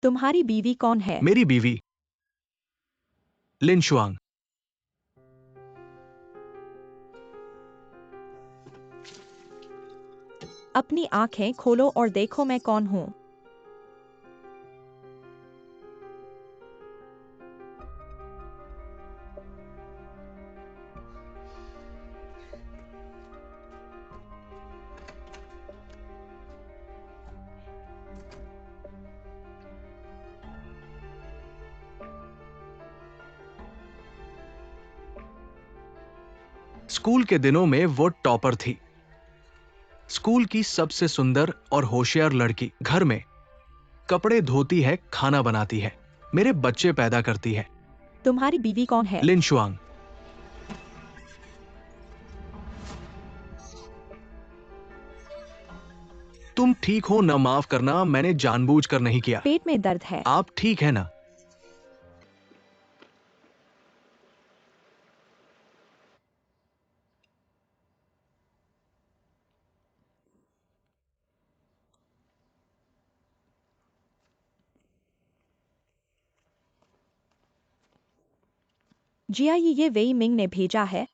तुम्हारी बीवी कौन है? मेरी बीवी लिन शुआंग। अपनी आंखें खोलो और देखो मैं कौन हूँ। स्कूल के दिनों में वो टॉपर थी। स्कूल की सबसे सुंदर और होशियार लड़की। घर में कपड़े धोती है, खाना बनाती है, मेरे बच्चे पैदा करती है। तुम्हारी बीवी कौन है? लिन शुआंग। तुम ठीक हो ना? माफ करना, मैंने जानबूझकर नहीं किया। पेट में दर्द है। आप ठीक है ना? जिया, ये वेई मिंग ने भेजा है।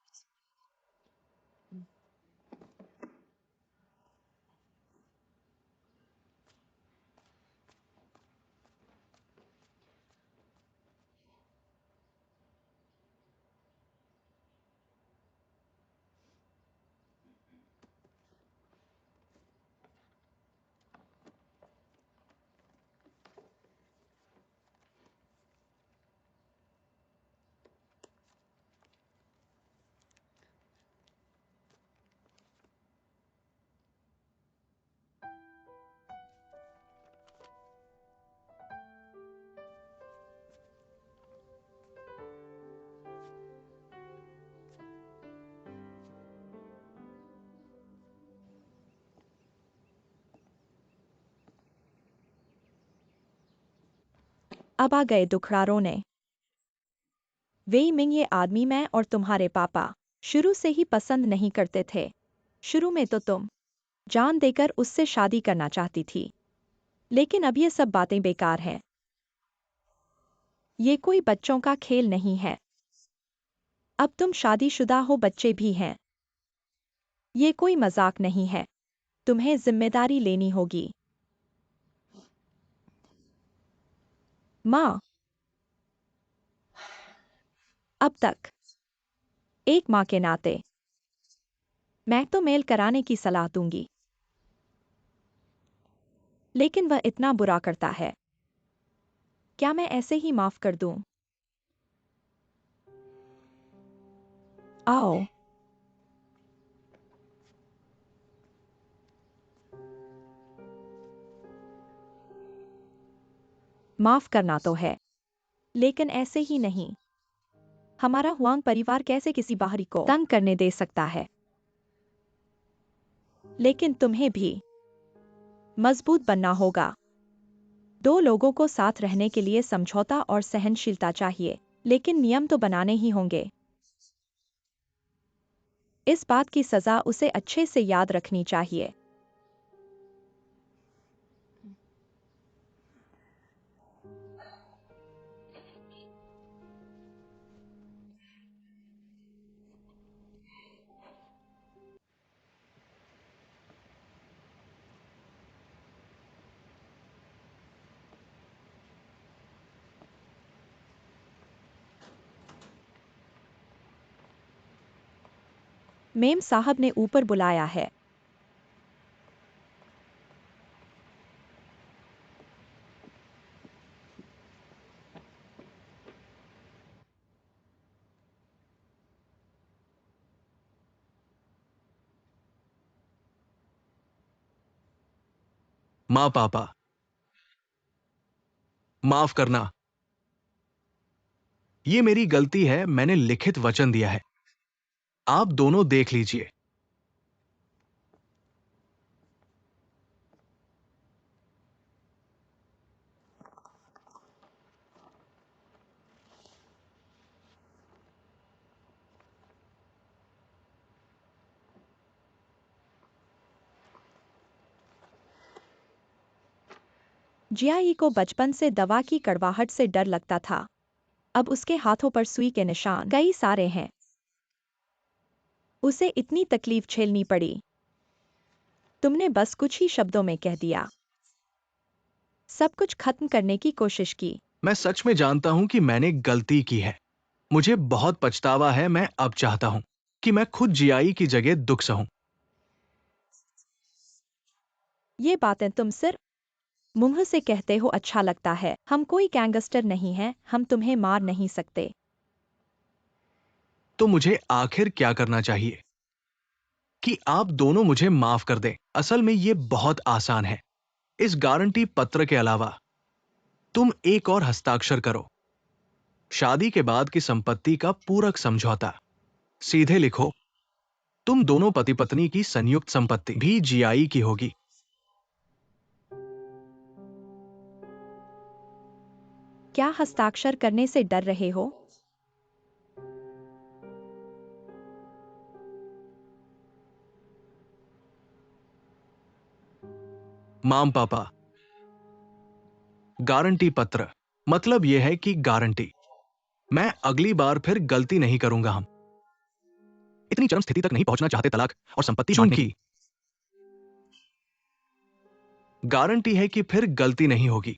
अब आ गए दुखड़ारों ने। वेई मिंग, ये आदमी मैं और तुम्हारे पापा शुरू से ही पसंद नहीं करते थे। शुरू में तो तुम जान देकर उससे शादी करना चाहती थी, लेकिन अब ये सब बातें बेकार हैं। ये कोई बच्चों का खेल नहीं है। अब तुम शादीशुदा हो, बच्चे भी हैं। ये कोई मजाक नहीं है। तुम्हें जिम्मेदारी लेनी होगी। माँ, अब तक एक माँ के नाते मैं तो मेल कराने की सलाह दूंगी, लेकिन वह इतना बुरा करता है। क्या मैं ऐसे ही माफ कर दूं? आओ। माफ करना तो है, लेकिन ऐसे ही नहीं। हमारा हुआंग परिवार कैसे किसी बाहरी को तंग करने दे सकता है? लेकिन तुम्हें भी मजबूत बनना होगा। दो लोगों को साथ रहने के लिए समझौता और सहनशीलता चाहिए, लेकिन नियम तो बनाने ही होंगे। इस बात की सजा उसे अच्छे से याद रखनी चाहिए। मेम साहब ने ऊपर बुलाया है। माँ पापा, माफ करना। ये मेरी गलती है, मैंने लिखित वचन दिया है। आप दोनों देख लीजिए। जियाई को बचपन से दवा की कड़वाहट से डर लगता था। अब उसके हाथों पर सुई के निशान कई सारे हैं। उसे इतनी तकलीफ झेलनी पड़ी। तुमने बस कुछ ही शब्दों में कह दिया। सब कुछ खत्म करने की कोशिश की। मैं सच में जानता हूं कि मैंने गलती की है। मुझे बहुत पछतावा है। मैं अब चाहता हूं कि मैं खुद जियाई की जगह दुख सहूं। ये बातें तुम सिर्फ मुंह से कहते हो। अच्छा लगता है। हम कोई गैंगस्टर नहीं हैं, हम तुम्हें मार नहीं सकते। तो मुझे आखिर क्या करना चाहिए कि आप दोनों मुझे माफ कर दें? असल में ये बहुत आसान है। इस गारंटी पत्र के अलावा तुम एक और हस्ताक्षर करो। शादी के बाद की संपत्ति का पूरक समझौता। सीधे लिखो, तुम दोनों पति पत्नी की संयुक्त संपत्ति भी जियाई की होगी। क्या हस्ताक्षर करने से डर रहे हो? माम पापा, गारंटी पत्र मतलब यह है कि गारंटी मैं अगली बार फिर गलती नहीं करूंगा। हम इतनी चरम स्थिति तक नहीं पहुंचना चाहते तलाक और संपत्ति बांटने की। गारंटी है कि फिर गलती नहीं होगी,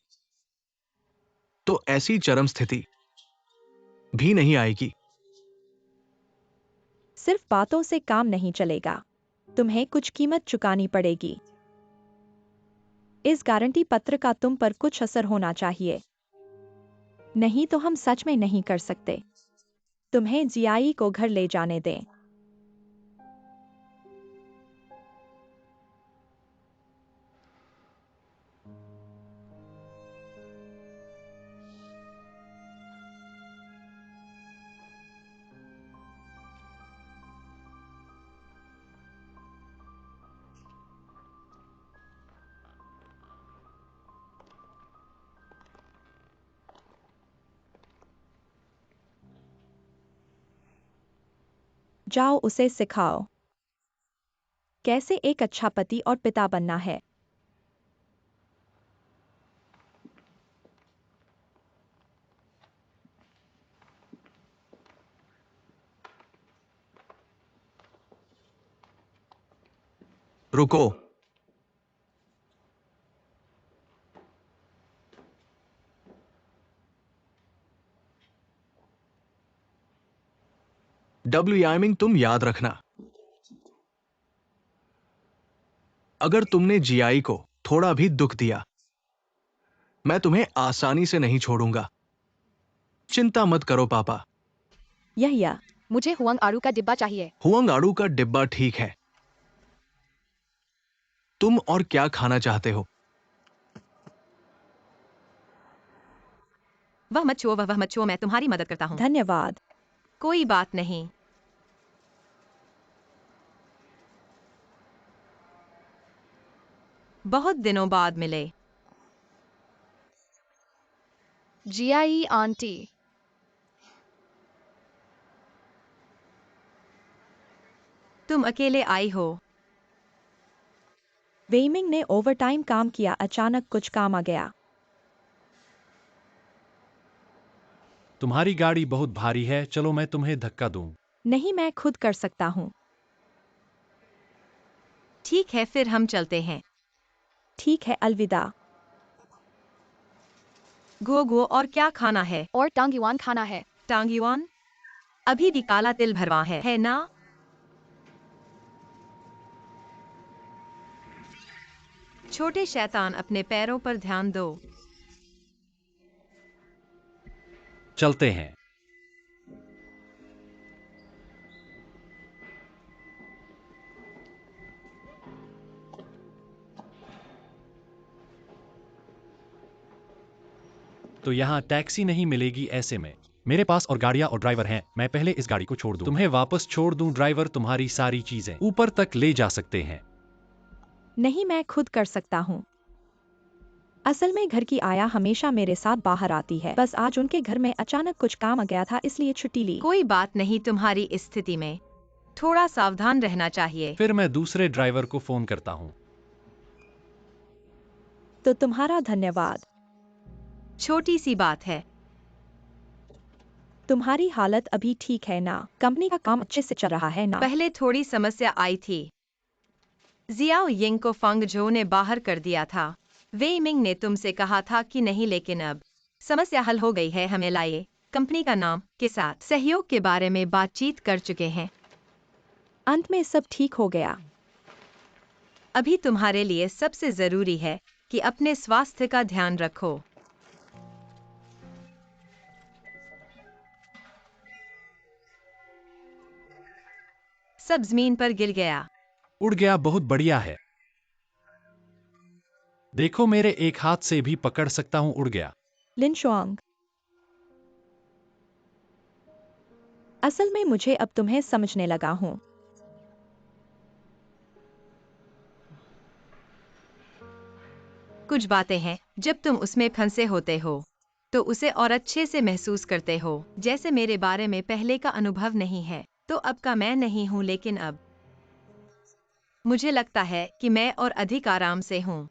तो ऐसी चरम स्थिति भी नहीं आएगी। सिर्फ बातों से काम नहीं चलेगा। तुम्हें कुछ कीमत चुकानी पड़ेगी। इस गारंटी पत्र का तुम पर कुछ असर होना चाहिए, नहीं तो हम सच में नहीं कर सकते। तुम्हें जियाई को घर ले जाने दें। जाओ उसे सिखाओ कैसे एक अच्छा पति और पिता बनना है। रुको, डब्ल्यू यामिंग, तुम याद रखना, अगर तुमने जियाई को थोड़ा भी दुख दिया, मैं तुम्हें आसानी से नहीं छोड़ूंगा। चिंता मत करो पापा। यह मुझे हुआंग आड़ू का डिब्बा चाहिए। हुआंग आड़ू का डिब्बा ठीक है। तुम और क्या खाना चाहते हो? वह मत छुओ, वह मत छुओ, मैं तुम्हारी मदद करता हूँ। धन्यवाद। कोई बात नहीं। बहुत दिनों बाद मिले। जियाई आंटी, तुम अकेले आई हो? वेइमिंग ने ओवरटाइम काम किया। अचानक कुछ काम आ गया। तुम्हारी गाड़ी बहुत भारी है, चलो मैं तुम्हें धक्का दूं। नहीं, मैं खुद कर सकता हूँ। ठीक है, फिर हम चलते हैं। ठीक है, अलविदा। गो गो, और क्या खाना है? और टांगयुआन खाना है। टांगयुआन? अभी भी काला तिल भरवा है ना? छोटे शैतान, अपने पैरों पर ध्यान दो। चलते हैं। तो यहाँ टैक्सी नहीं मिलेगी ऐसे में। मेरे पास और गाड़ियाँ और ड्राइवर हैं। मैं पहले इस गाड़ी को छोड़ दूं। तुम्हें वापस छोड़ दूं। ड्राइवर तुम्हारी सारी चीजें ऊपर तक ले जा सकते हैं। नहीं, मैं खुद कर सकता हूँ। असल में घर की आया हमेशा मेरे साथ बाहर आती है। बस आज उनके घर में अचानक कुछ काम आ गया था, इसलिए छुट्टी ली। कोई बात नहीं, तुम्हारी इस स्थिति में थोड़ा सावधान रहना चाहिए। फिर मैं दूसरे ड्राइवर को फोन करता हूँ। तो तुम्हारा धन्यवाद। छोटी सी बात है। तुम्हारी हालत अभी ठीक है ना? कंपनी का काम अच्छे से चल रहा है ना? पहले थोड़ी समस्या आई थी। जियाओ यिंग को फंग झो ने बाहर कर दिया था। वेई मिंग ने तुमसे कहा था कि नहीं, लेकिन अब समस्या हल हो गई है। हमें लाइए कंपनी का नाम के साथ सहयोग के बारे में बातचीत कर चुके हैं। अंत में सब ठीक हो गया। अभी तुम्हारे लिए सबसे जरूरी है कि अपने स्वास्थ्य का ध्यान रखो। सब जमीन पर गिर गया। उड़ गया, बहुत बढ़िया है। देखो, मेरे एक हाथ से भी पकड़ सकता हूँ, उड़ गया। लिन शुआंग, असल में मुझे अब तुम्हें समझने लगा हूँ। कुछ बातें हैं जब तुम उसमें फंसे होते हो तो उसे और अच्छे से महसूस करते हो। जैसे मेरे बारे में पहले का अनुभव नहीं है तो अब का मैं नहीं हूँ, लेकिन अब मुझे लगता है कि मैं और अधिक आराम से हूँ।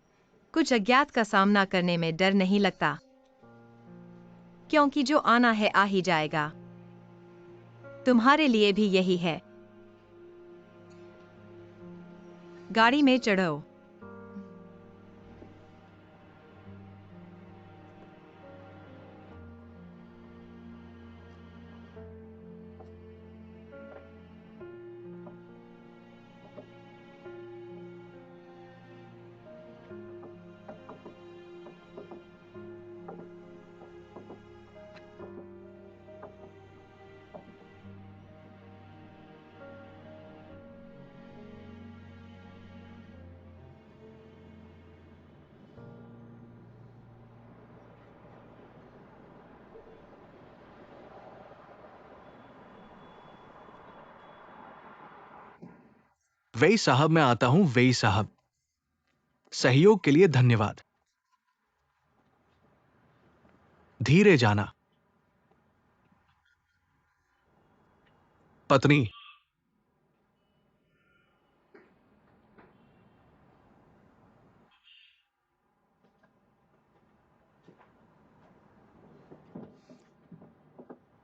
कुछ अज्ञात का सामना करने में डर नहीं लगता, क्योंकि जो आना है आ ही जाएगा। तुम्हारे लिए भी यही है। गाड़ी में चढ़ो। वेई साहब, मैं आता हूं। वेई साहब, सहयोग के लिए धन्यवाद। धीरे जाना। पत्नी,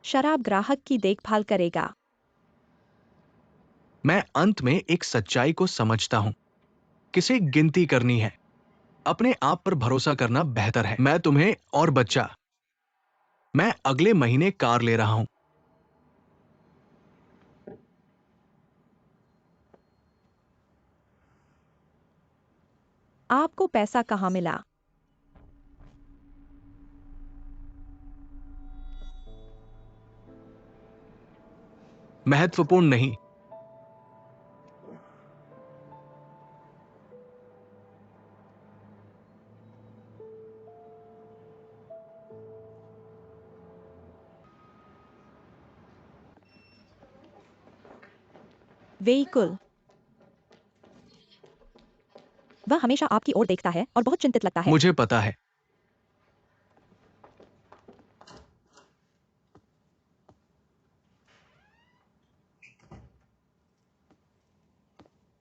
शराब ग्राहक की देखभाल करेगा। मैं अंत में एक सच्चाई को समझता हूं। किसे गिनती करनी है? अपने आप पर भरोसा करना बेहतर है। मैं तुम्हें और बच्चा, मैं अगले महीने कार ले रहा हूं। आपको पैसा कहाँ मिला? महत्वपूर्ण नहीं। वेईकुल, वह हमेशा आपकी ओर देखता है और बहुत चिंतित लगता है। मुझे पता है।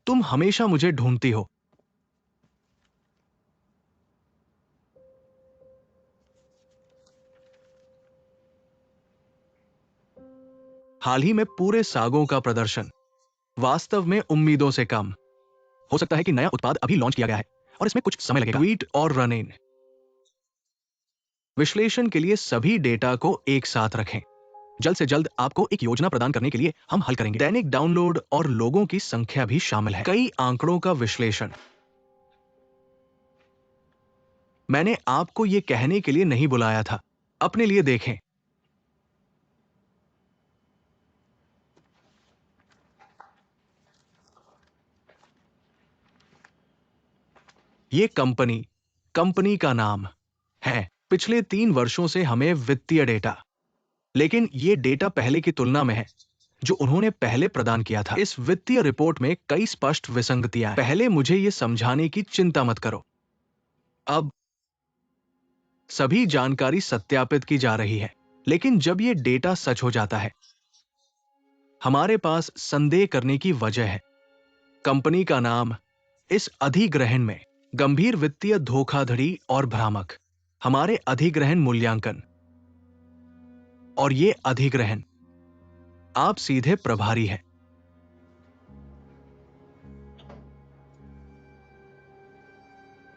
तुम हमेशा मुझे ढूंढती हो। हाल ही में पूरे सागों का प्रदर्शन वास्तव में उम्मीदों से कम। हो सकता है कि नया उत्पाद अभी लॉन्च किया गया है और इसमें कुछ समय लगेगा। ट्वीट और रन इन विश्लेषण के लिए सभी डेटा को एक साथ रखें। जल्द से जल्द आपको एक योजना प्रदान करने के लिए हम हल करेंगे। दैनिक डाउनलोड और लोगों की संख्या भी शामिल है। कई आंकड़ों का विश्लेषण। मैंने आपको यह कहने के लिए नहीं बुलाया था। अपने लिए देखें। यह कंपनी का नाम है। पिछले 3 वर्षों से हमें वित्तीय डेटा, लेकिन यह डेटा पहले की तुलना में है जो उन्होंने पहले प्रदान किया था। इस वित्तीय रिपोर्ट में कई स्पष्ट विसंगतियां हैं। पहले मुझे यह समझाने की चिंता मत करो। अब सभी जानकारी सत्यापित की जा रही है, लेकिन जब यह डेटा सच हो जाता है, हमारे पास संदेह करने की वजह है। कंपनी का नाम इस अधिग्रहण में गंभीर वित्तीय धोखाधड़ी और भ्रामक हमारे अधिग्रहण मूल्यांकन। और ये अधिग्रहण आप सीधे प्रभारी हैं।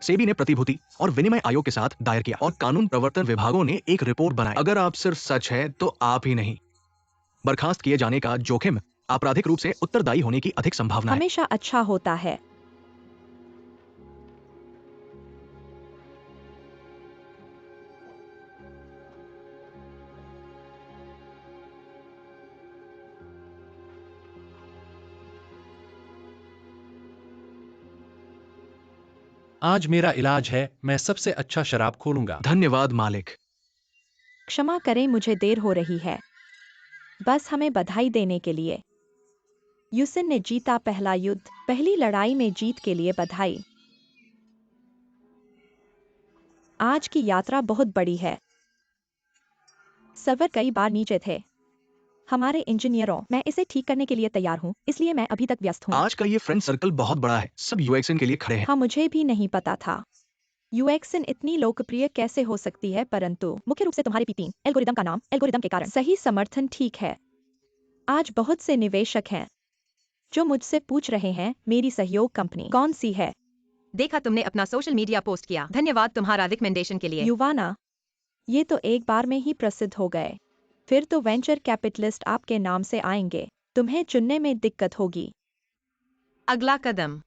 सेबी ने प्रतिभूति और विनिमय आयोग के साथ दायर किया और कानून प्रवर्तन विभागों ने एक रिपोर्ट बनाई। अगर आप सिर्फ सच है तो आप ही नहीं, बर्खास्त किए जाने का जोखिम, आपराधिक रूप से उत्तरदायी होने की अधिक संभावना है। हमेशा अच्छा होता है। आज मेरा इलाज है, मैं सबसे अच्छा शराब खोलूंगा। धन्यवाद मालिक। क्षमा करें, मुझे देर हो रही है। बस हमें बधाई देने के लिए। यूसिन ने जीता पहला युद्ध, पहली लड़ाई में जीत के लिए बधाई। आज की यात्रा बहुत बड़ी है। सर्वर कई बार नीचे थे। हमारे इंजीनियरों, मैं इसे ठीक करने के लिए तैयार हूँ, इसलिए मैं अभी तक व्यस्त हूँ। आज का ये फ्रेंड सर्कल बहुत बड़ा है, सब यूएक्सन के लिए खड़े हैं। हाँ, मुझे भी नहीं पता था यूएक्सन इतनी लोकप्रिय कैसे हो सकती है, परंतु मुख्य रूप से तुम्हारे P3 एल्गोरिदम का नाम, एल्गोरिदम के कारण सही समर्थन ठीक है। आज बहुत से निवेशक हैं जो मुझसे पूछ रहे हैं मेरी सहयोग कंपनी कौन सी है। देखा तुमने अपना सोशल मीडिया पोस्ट किया, धन्यवाद तुम्हारा रिकमेंडेशन के लिए। युवाना, ये तो एक बार में ही प्रसिद्ध हो गए। फिर तो वेंचर कैपिटलिस्ट आपके नाम से आएंगे, तुम्हें चुनने में दिक्कत होगी। अगला कदम,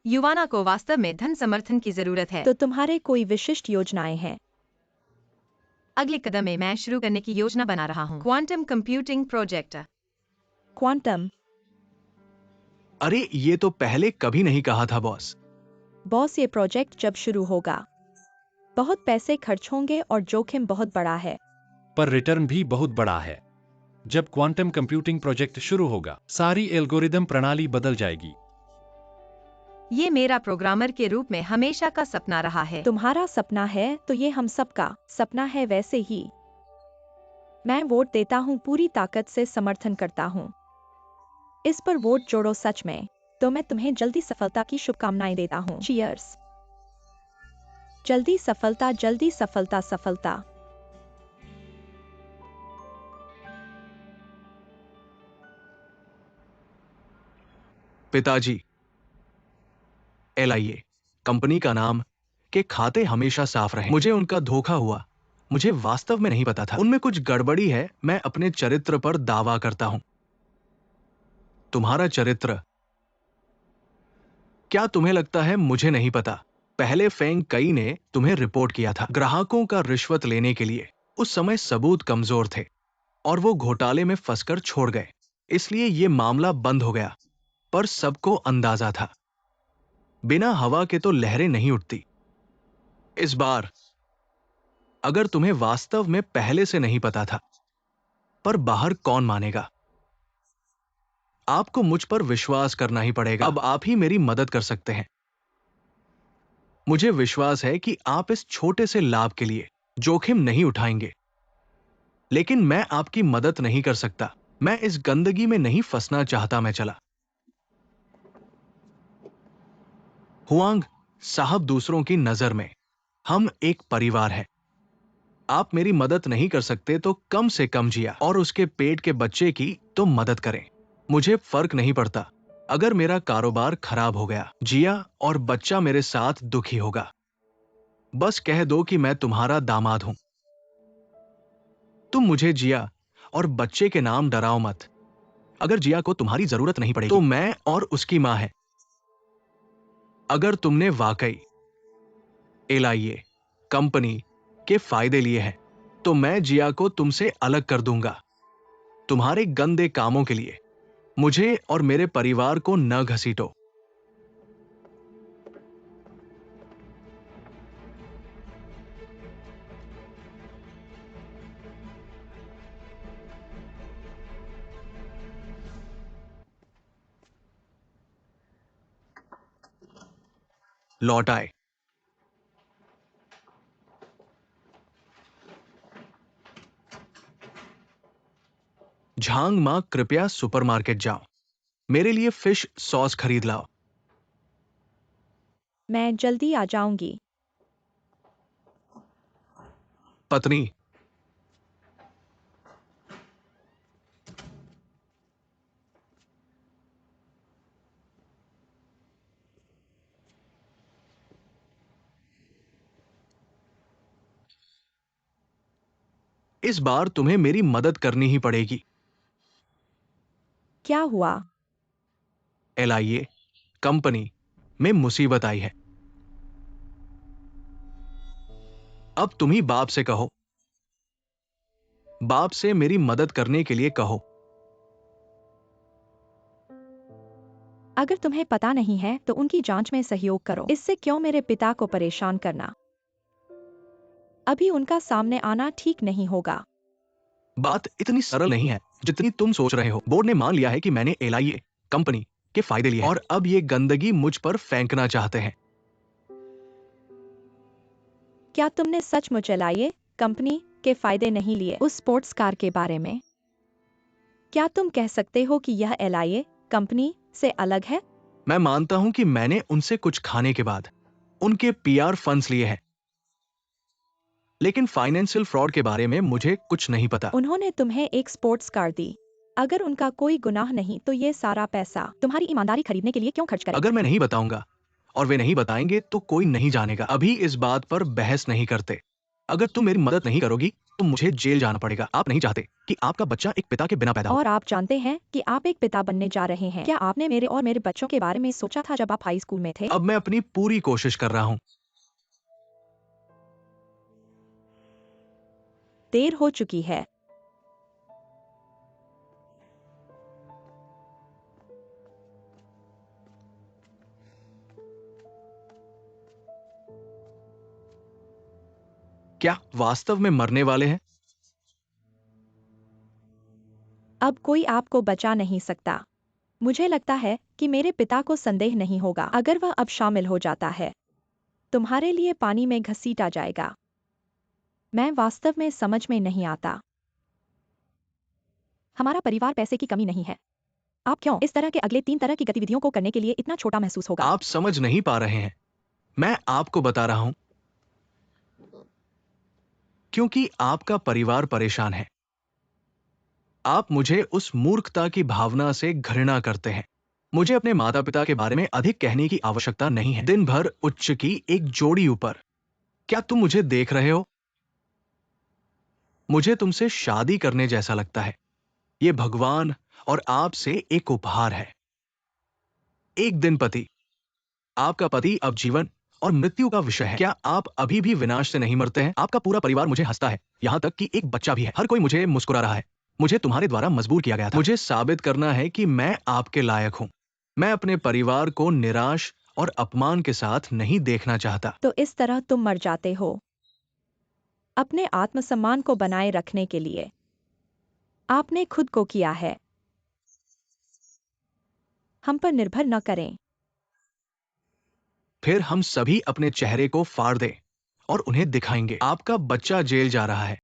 युवाना को वास्तव में धन समर्थन की जरूरत है। तो तुम्हारे कोई विशिष्ट योजनाएं हैं? अगले कदम में मैं शुरू करने की योजना बना रहा हूँ, क्वांटम कंप्यूटिंग प्रोजेक्ट। क्वांटम? अरे ये तो पहले कभी नहीं कहा था बॉस। बॉस, ये प्रोजेक्ट जब शुरू होगा बहुत पैसे खर्च होंगे और जोखिम बहुत बड़ा है। पर रिटर्न भी बहुत बड़ा है। जब क्वांटम कंप्यूटिंग प्रोजेक्ट शुरू होगा, सारी एल्गोरिदम प्रणाली बदल जाएगी। ये मेरा प्रोग्रामर के रूप में हमेशा का सपना रहा है। तुम्हारा सपना है तो ये हम सबका सपना है वैसे ही। मैं वोट देता हूँ, पूरी ताकत से समर्थन करता हूँ। इस पर वोट जोड़ो सच में। तो मैं तुम्हें जल्दी सफलता की शुभकामनाएं देता हूँ। चीयर्स। जल्दी सफलता, जल्दी सफलता, सफलता। पिताजी, LIA कंपनी का नाम के खाते हमेशा साफ रहे। मुझे उनका धोखा हुआ, मुझे वास्तव में नहीं पता था। उनमें कुछ गड़बड़ी है, मैं अपने चरित्र पर दावा करता हूं। तुम्हारा चरित्र? क्या तुम्हें लगता है मुझे नहीं पता? पहले फेंग कई ने तुम्हें रिपोर्ट किया था ग्राहकों का रिश्वत लेने के लिए। उस समय सबूत कमजोर थे और वो घोटाले में फंसकर छोड़ गए, इसलिए ये मामला बंद हो गया। पर सबको अंदाजा था, बिना हवा के तो लहरें नहीं उठती। इस बार अगर तुम्हें वास्तव में पहले से नहीं पता था, पर बाहर कौन मानेगा? आपको मुझ पर विश्वास करना ही पड़ेगा। अब आप ही मेरी मदद कर सकते हैं। मुझे विश्वास है कि आप इस छोटे से लाभ के लिए जोखिम नहीं उठाएंगे। लेकिन मैं आपकी मदद नहीं कर सकता। मैं इस गंदगी में नहीं फंसना चाहता। मैं चला। हुआंग साहब, दूसरों की नजर में हम एक परिवार हैं। आप मेरी मदद नहीं कर सकते तो कम से कम जिया और उसके पेट के बच्चे की तो मदद करें। मुझे फर्क नहीं पड़ता अगर मेरा कारोबार खराब हो गया। जिया और बच्चा मेरे साथ दुखी होगा। बस कह दो कि मैं तुम्हारा दामाद हूं। तुम मुझे जिया और बच्चे के नाम डराओ मत। अगर जिया को तुम्हारी जरूरत नहीं पड़ेगी तो मैं और उसकी मां है। अगर तुमने वाकई LIA कंपनी के फायदे लिए हैं तो मैं जिया को तुमसे अलग कर दूंगा। तुम्हारे गंदे कामों के लिए मुझे और मेरे परिवार को न घसीटो। लौट आए। झांग मां, कृपया सुपरमार्केट जाओ, मेरे लिए फिश सॉस खरीद लाओ। मैं जल्दी आ जाऊंगी। पत्नी। इस बार तुम्हें मेरी मदद करनी ही पड़ेगी। क्या हुआ? LIA कंपनी में मुसीबत आई है। अब तुम ही बाप से कहो, बाप से मेरी मदद करने के लिए कहो। अगर तुम्हें पता नहीं है तो उनकी जांच में सहयोग करो। इससे क्यों मेरे पिता को परेशान करना? अभी उनका सामने आना ठीक नहीं होगा। बात इतनी सरल नहीं है जितनी तुम सोच रहे हो। बोर्ड ने मान लिया है कि मैंने LIA कंपनी के फायदे लिए हैं और अब ये गंदगी मुझ पर फेंकना चाहते हैं। क्या तुमने सचमुच LIA कंपनी के फायदे नहीं लिए उस स्पोर्ट्स कार के बारे में? क्या तुम कह सकते हो कि यह LIA कंपनी से अलग है? मैं मानता हूं कि मैंने उनसे कुछ खाने के बाद उनके PR फंड्स लिए हैं, लेकिन फाइनेंशियल फ्रॉड के बारे में मुझे कुछ नहीं पता। उन्होंने तुम्हें एक स्पोर्ट्स कार दी। अगर उनका कोई गुनाह नहीं तो ये सारा पैसा तुम्हारी ईमानदारी खरीदने के लिए क्यों खर्च करें? अगर मैं नहीं बताऊंगा और वे नहीं बताएंगे तो कोई नहीं जानेगा। अभी इस बात पर बहस नहीं करते। अगर तुम मेरी मदद नहीं करोगी तो मुझे जेल जाना पड़ेगा। आप नहीं चाहते कि आपका बच्चा एक पिता के बिना पैदा हो। और आप जानते हैं कि आप एक पिता बनने जा रहे हैं। क्या आपने मेरे और मेरे बच्चों के बारे में सोचा था जब आप हाई स्कूल में थे? अब मैं अपनी पूरी कोशिश कर रहा हूं। देर हो चुकी है। क्या वास्तव में मरने वाले हैं? अब कोई आपको बचा नहीं सकता। मुझे लगता है कि मेरे पिता को संदेह नहीं होगा अगर वह अब शामिल हो जाता है। तुम्हारे लिए पानी में घसीटा जाएगा। मैं वास्तव में समझ में नहीं आता। हमारा परिवार पैसे की कमी नहीं है। आप क्यों इस तरह के अगले 3 तरह की गतिविधियों को करने के लिए इतना छोटा महसूस होगा? आप समझ नहीं पा रहे हैं। मैं आपको बता रहा हूं क्योंकि आपका परिवार परेशान है। आप मुझे उस मूर्खता की भावना से घृणा करते हैं। मुझे अपने माता पिता के बारे में अधिक कहने की आवश्यकता नहीं है। दिन भर उच्च की एक जोड़ी ऊपर। क्या तुम मुझे देख रहे हो? मुझे तुमसे शादी करने जैसा लगता है। ये भगवान और आपसे एक उपहार है। एक दिन पति, आपका पति अब जीवन और मृत्यु का विषय है। क्या आप अभी भी विनाश से नहीं मरते हैं? आपका पूरा परिवार मुझे हंसता है, यहां तक कि एक बच्चा भी है। हर कोई मुझे मुस्कुरा रहा है। मुझे तुम्हारे द्वारा मजबूर किया गया था। मुझे साबित करना है कि मैं आपके लायक हूं। मैं अपने परिवार को निराश और अपमान के साथ नहीं देखना चाहता। तो इस तरह तुम मर जाते हो अपने आत्मसम्मान को बनाए रखने के लिए। आपने खुद को किया है। हम पर निर्भर न करें। फिर हम सभी अपने चेहरे को फाड़ दें और उन्हें दिखाएंगे। आपका बच्चा जेल जा रहा है।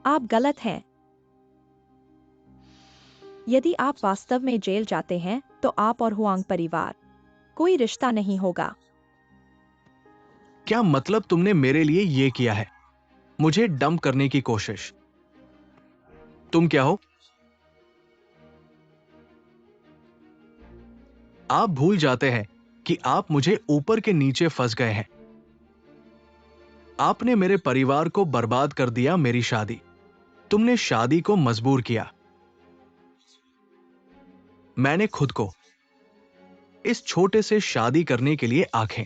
आप गलत हैं। यदि आप वास्तव में जेल जाते हैं तो आप और हुआंग परिवार कोई रिश्ता नहीं होगा। क्या मतलब तुमने मेरे लिए ये किया है? मुझे डंप करने की कोशिश। तुम क्या हो? आप भूल जाते हैं कि आप मुझे ऊपर के नीचे फंस गए हैं। आपने मेरे परिवार को बर्बाद कर दिया। मेरी शादी, तुमने शादी को मजबूर किया। मैंने खुद को इस छोटे से शादी करने के लिए आंखें।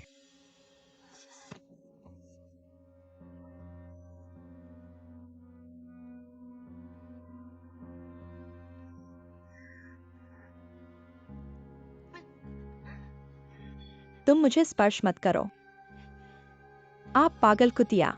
तुम मुझे स्पर्श मत करो। आप पागल कुतिया।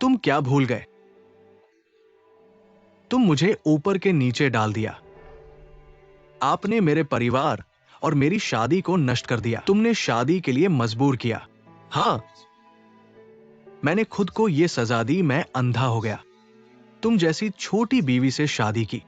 तुम क्या भूल गए? तुम मुझे ऊपर के नीचे डाल दिया। आपने मेरे परिवार और मेरी शादी को नष्ट कर दिया। तुमने शादी के लिए मजबूर किया। हाँ, मैंने खुद को यह सजा दी, मैं अंधा हो गया। तुम जैसी छोटी बीवी से शादी की।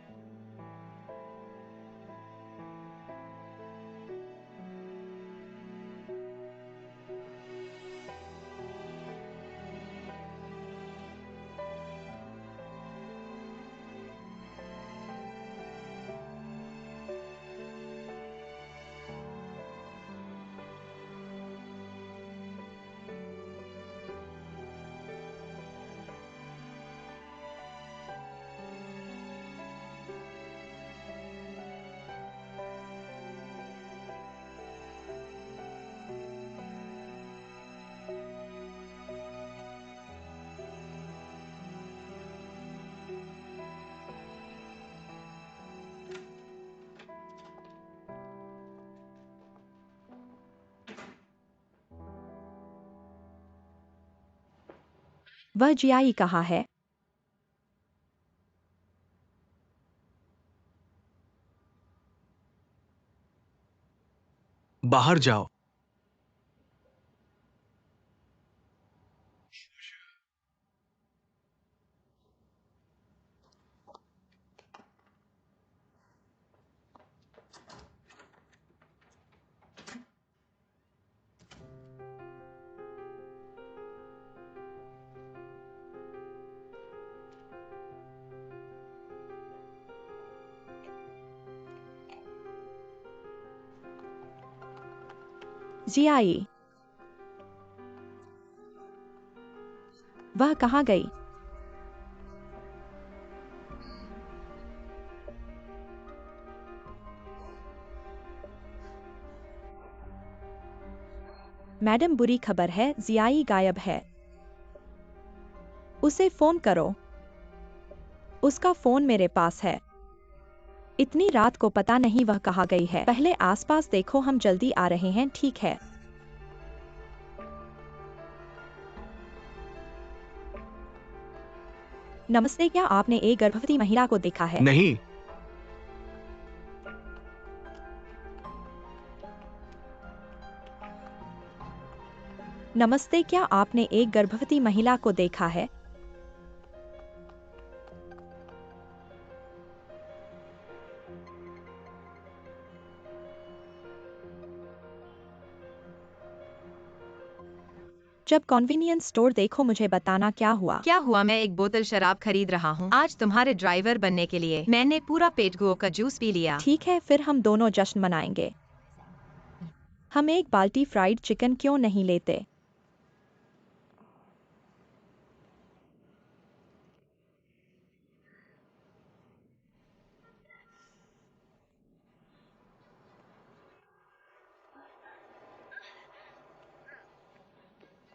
वह जियाई कहाँ है? बाहर जाओ। जियाई, वह कहाँ गई? मैडम, बुरी खबर है, जियाई गायब है। उसे फोन करो। उसका फोन मेरे पास है। इतनी रात को पता नहीं वह कहाँ गई है। पहले आसपास देखो, हम जल्दी आ रहे हैं, ठीक है? नमस्ते, क्या आपने एक गर्भवती महिला को देखा है? नहीं। नमस्ते, क्या आपने एक गर्भवती महिला को देखा है? जब कन्वीनियंस स्टोर देखो, मुझे बताना क्या हुआ। क्या हुआ? मैं एक बोतल शराब खरीद रहा हूँ आज तुम्हारे ड्राइवर बनने के लिए। मैंने पूरा पेट गुओ का जूस पी लिया। ठीक है, फिर हम दोनों जश्न मनाएंगे। हम एक बाल्टी फ्राइड चिकन क्यों नहीं लेते?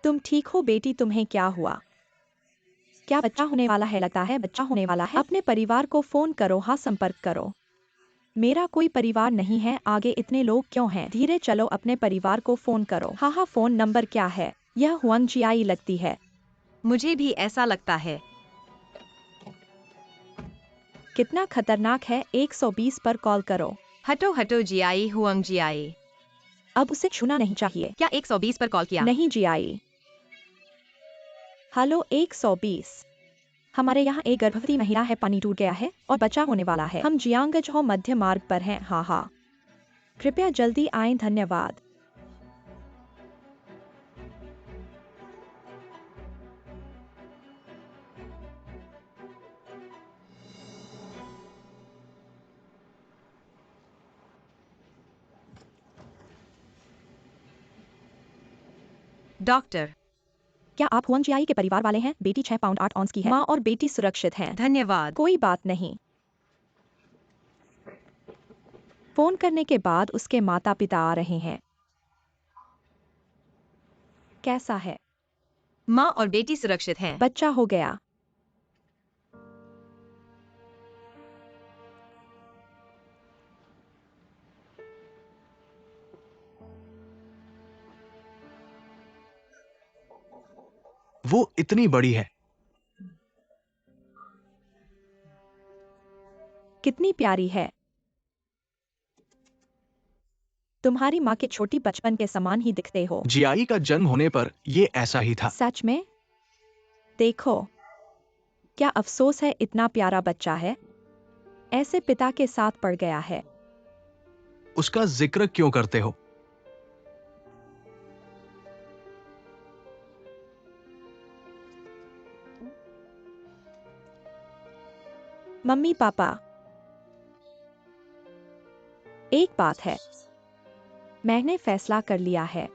तुम ठीक हो बेटी? तुम्हें क्या हुआ? क्या बच्चा होने वाला है? लगता है बच्चा होने वाला है। अपने परिवार को फोन करो। हाँ, संपर्क करो। मेरा कोई परिवार नहीं है। आगे इतने लोग क्यों हैं? धीरे चलो, अपने परिवार को फोन करो। हाँ हाँ, फोन नंबर क्या है? यह हुआंग जियाई लगती है। मुझे भी ऐसा लगता है। कितना खतरनाक है। 120 पर कॉल करो। हटो हटो जियाई, हुआंग जियाई। अब उसे छूना नहीं चाहिए। क्या 120 पर कॉल किया? नहीं जियाई। हेलो 120। हमारे यहाँ एक गर्भवती महिला है, पानी टूट गया है और बच्चा होने वाला है। हम जियांगजो मध्य मार्ग पर हैं। हाँ हाँ, कृपया जल्दी आएं, धन्यवाद। डॉक्टर, क्या आप हुआंग जियाई के परिवार वाले हैं? बेटी 6 पाउंड 8 औंस की है। माँ और बेटी सुरक्षित हैं। धन्यवाद। कोई बात नहीं। फोन करने के बाद उसके माता पिता आ रहे हैं। कैसा है? माँ और बेटी सुरक्षित हैं। बच्चा हो गया। वो इतनी बड़ी है। कितनी प्यारी है। तुम्हारी माँ के छोटी बचपन के समान ही दिखते हो। जियाई का जन्म होने पर ये ऐसा ही था। सच में? देखो, क्या अफसोस है, इतना प्यारा बच्चा है, ऐसे पिता के साथ पड़ गया है। उसका जिक्र क्यों करते हो? मम्मी पापा, एक बात है, मैंने फैसला कर लिया है।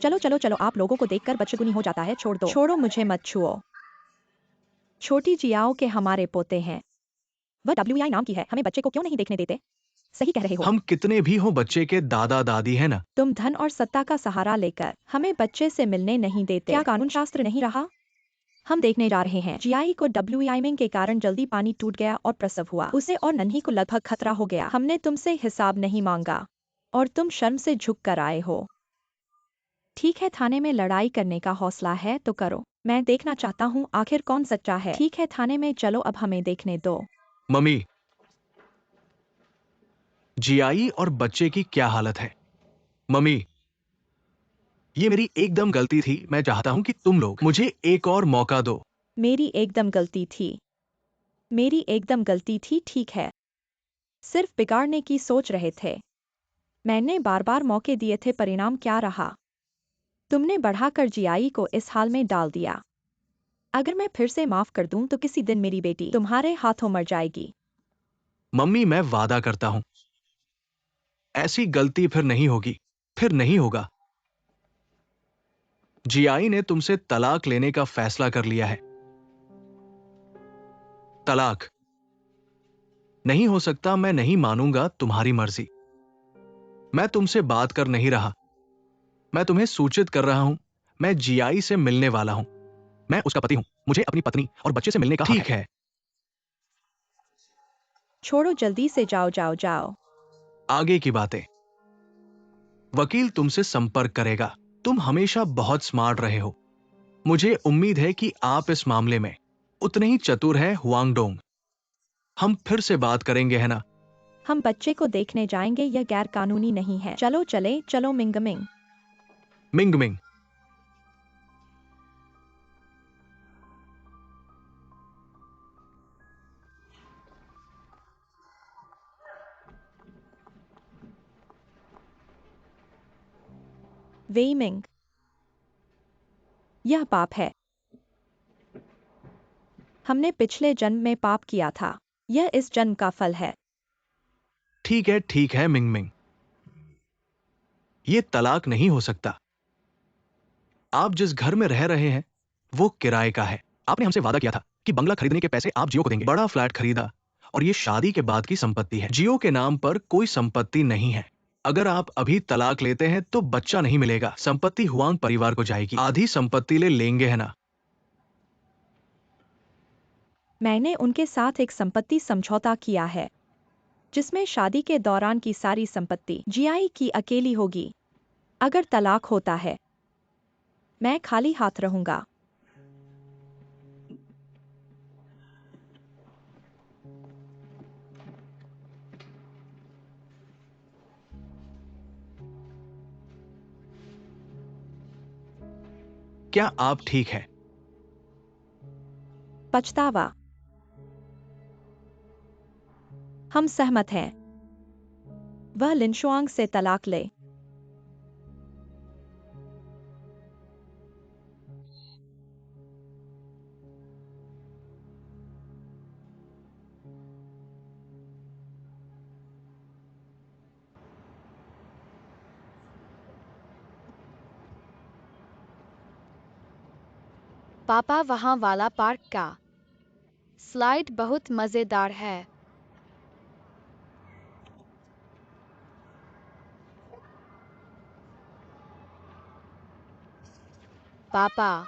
चलो चलो चलो, आप लोगों को देखकर बदशगुनी हो जाता है, छोड़ दो। छोड़ो, मुझे मत छुओ। छोटी जियाओ के हमारे पोते हैं। वह WEI नाम की है, हमें बच्चे को क्यों नहीं देखने देते? सही कह रहे हो। हम कितने भी हो बच्चे के दादा दादी है ना। तुम धन और सत्ता का सहारा लेकर हमें बच्चे से मिलने नहीं देते। क्या कानून शास्त्र नहीं रहा? हम देखने जा रहे हैं। जियाई को WEI के कारण जल्दी पानी टूट गया और प्रसव हुआ। उसे और नन्ही को लगभग खतरा हो गया। हमने तुमसे हिसाब नहीं मांगा और तुम शर्म से झुक कर आए हो। ठीक है, थाने में लड़ाई करने का हौसला है तो करो। मैं देखना चाहता हूँ आखिर कौन सच्चा है। ठीक है, थाने में चलो, अब हमें देखने दो। मम्मी, जियाई और बच्चे की क्या हालत है? मम्मी, ये मेरी एकदम गलती थी। मैं चाहता हूं कि तुम लोग मुझे एक और मौका दो। मेरी एकदम गलती थी। मेरी एकदम गलती थी, ठीक है। सिर्फ बिगाड़ने की सोच रहे थे। मैंने बार बार मौके दिए थे, परिणाम क्या रहा? तुमने बढ़ाकर जियाई को इस हाल में डाल दिया। अगर मैं फिर से माफ कर दूं तो किसी दिन मेरी बेटी तुम्हारे हाथों मर जाएगी। मम्मी, मैं वादा करता हूं, ऐसी गलती फिर नहीं होगी, फिर नहीं होगा। जियाई ने तुमसे तलाक लेने का फैसला कर लिया है। तलाक नहीं हो सकता। मैं नहीं मानूंगा, तुम्हारी मर्जी। मैं तुमसे बात कर नहीं रहा, मैं तुम्हें सूचित कर रहा हूं। मैं जियाई से मिलने वाला हूं। मैं उसका पति हूं। मुझे अपनी पत्नी और बच्चे से मिलने का हक है। ठीक है। छोड़ो, जल्दी से जाओ जाओ जाओ। आगे की बातें वकील तुमसे संपर्क करेगा। तुम हमेशा बहुत स्मार्ट रहे हो। मुझे उम्मीद है कि आप इस मामले में उतने ही चतुर हैं, हुआंगडोंग। हम फिर से बात करेंगे, है ना? हम बच्चे को देखने जाएंगे, यह गैर कानूनी नहीं है। चलो चले, चलो मिंगमिंग। Ming Ming. वेइमिंग, यह पाप है। हमने पिछले जन्म में पाप किया था, यह इस जन्म का फल है। ठीक है मिंग मिंग। ये तलाक नहीं हो सकता। आप जिस घर में रह रहे हैं वो किराए का है। आपने हमसे वादा किया था कि बंगला खरीदने के पैसे आप जियो को देंगे। बड़ा फ्लैट खरीदा और ये शादी के बाद की संपत्ति है। जियो के नाम पर कोई संपत्ति नहीं है। अगर आप अभी तलाक लेते हैं तो बच्चा नहीं मिलेगा। संपत्ति हुआंग परिवार को जाएगी। आधी संपत्ति ले लेंगे, है ना? मैंने उनके साथ एक संपत्ति समझौता किया है जिसमें शादी के दौरान की सारी संपत्ति जियाई की अकेली होगी। अगर तलाक होता है, मैं खाली हाथ रहूंगा। क्या आप ठीक है? पछतावा। हम सहमत हैं। वह लिनशुआंग से तलाक ले। पापा, वहाँ वाला पार्क का स्लाइड बहुत मजेदार है। पापा,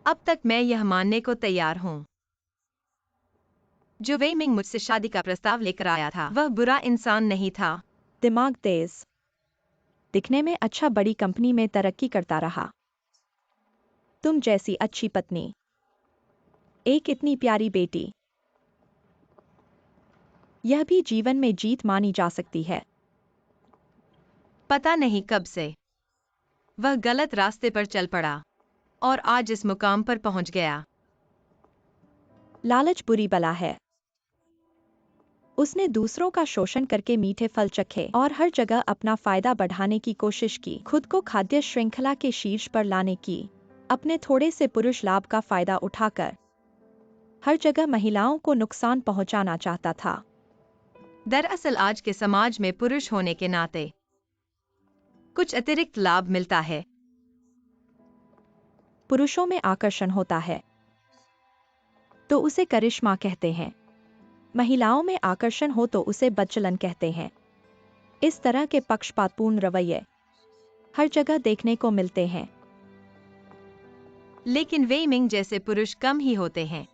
अब तक मैं यह मानने को तैयार हूँ। जो वेई मिंग मुझसे शादी का प्रस्ताव लेकर आया था, वह बुरा इंसान नहीं था। दिमाग तेज, दिखने में अच्छा, बड़ी कंपनी में तरक्की करता रहा। तुम जैसी अच्छी पत्नी, एक इतनी प्यारी बेटी, यह भी जीवन में जीत मानी जा सकती है। पता नहीं कब से वह गलत रास्ते पर चल पड़ा और आज इस मुकाम पर पहुंच गया। लालच बुरी बला है। उसने दूसरों का शोषण करके मीठे फल चखे और हर जगह अपना फायदा बढ़ाने की कोशिश की, खुद को खाद्य श्रृंखला के शीर्ष पर लाने की, अपने थोड़े से पुरुष लाभ का फायदा उठाकर हर जगह महिलाओं को नुकसान पहुंचाना चाहता था। दरअसल आज के समाज में पुरुष होने के नाते कुछ अतिरिक्त लाभ मिलता है। पुरुषों में आकर्षण होता है तो उसे करिश्मा कहते हैं, महिलाओं में आकर्षण हो तो उसे बदचलन कहते हैं। इस तरह के पक्षपातपूर्ण रवैये हर जगह देखने को मिलते हैं। लेकिन वेई मिंग जैसे पुरुष कम ही होते हैं।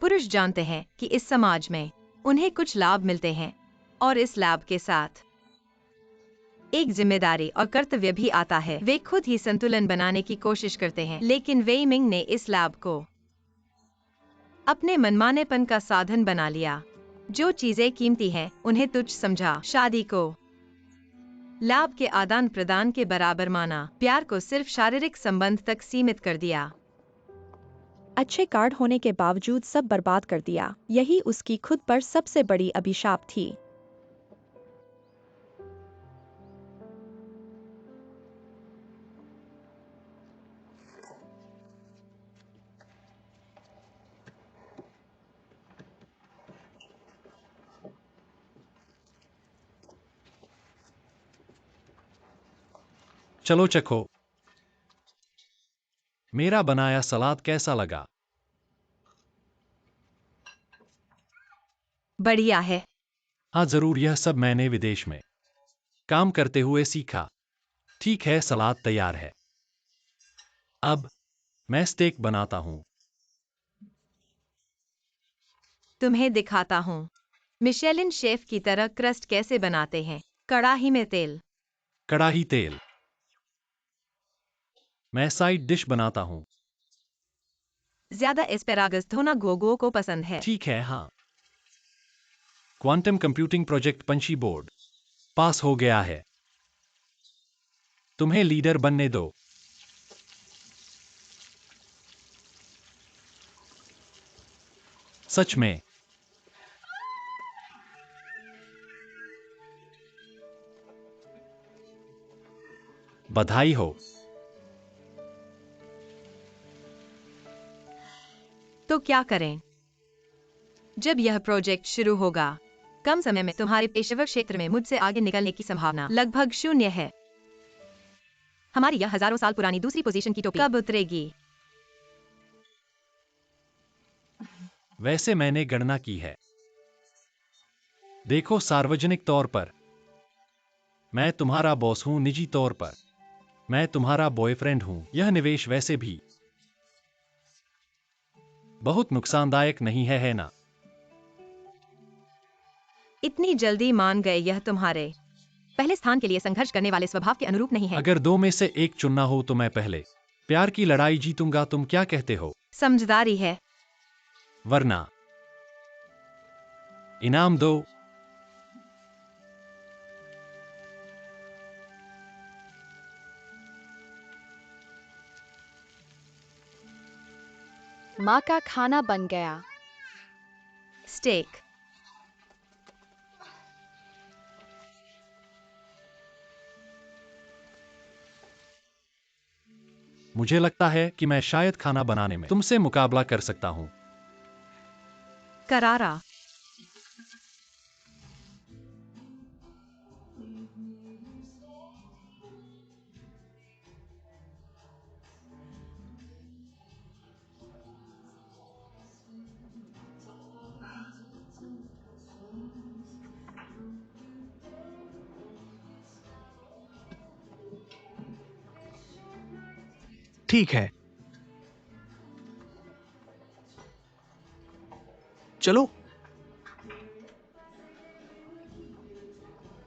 पुरुष जानते हैं कि इस समाज में उन्हें कुछ लाभ मिलते हैं और इस लाभ के साथ एक जिम्मेदारी और कर्तव्य भी आता है। वे खुद ही संतुलन बनाने की कोशिश करते हैं, लेकिन वेई मिंग ने इस लाभ को अपने मनमानेपन का साधन बना लिया। जो चीजें कीमती हैं, उन्हें तुच्छ समझा, शादी को लाभ के आदान प्रदान के बराबर माना, प्यार को सिर्फ शारीरिक संबंध तक सीमित कर दिया। अच्छे कार्ड होने के बावजूद सब बर्बाद कर दिया। यही उसकी खुद पर सबसे बड़ी अभिशाप थी। चलो चखो। मेरा बनाया सलाद कैसा लगा? बढ़िया है। हाँ जरूर, यह सब मैंने विदेश में काम करते हुए सीखा। ठीक है, सलाद तैयार है। अब मैं स्टेक बनाता हूँ। तुम्हें दिखाता हूँ मिशेलिन शेफ की तरह क्रस्ट कैसे बनाते हैं। कड़ाही में तेल, कड़ाही तेल। मैं साइड डिश बनाता हूँ। ज्यादा एस्पेरागस धोना गोगो को पसंद है। ठीक है, हाँ। क्वांटम कंप्यूटिंग प्रोजेक्ट पंछी बोर्ड पास हो गया है। तुम्हें लीडर बनने दो। सच में। बधाई हो। तो क्या करें? जब यह प्रोजेक्ट शुरू होगा, कम समय में तुम्हारे पेशेवर क्षेत्र में मुझसे आगे निकलने की संभावना लगभग शून्य है। हमारी यह हजारों साल पुरानी दूसरी पोजीशन की टोपी कब उतरेगी? वैसे मैंने गणना की है। देखो, सार्वजनिक तौर पर मैं तुम्हारा बॉस हूं, निजी तौर पर मैं तुम्हारा बॉयफ्रेंड हूं। यह निवेश वैसे भी बहुत नुकसानदायक नहीं है ना? इतनी जल्दी मान गए? यह तुम्हारे पहले स्थान के लिए संघर्ष करने वाले स्वभाव के अनुरूप नहीं है। अगर दो में से एक चुनना हो तो मैं पहले प्यार की लड़ाई जीतूंगा। तुम क्या कहते हो? समझदारी है। वरना इनाम दो। माँ का खाना बन गया। स्टेक। मुझे लगता है कि मैं शायद खाना बनाने में तुमसे मुकाबला कर सकता हूं। करारा। ठीक है, चलो।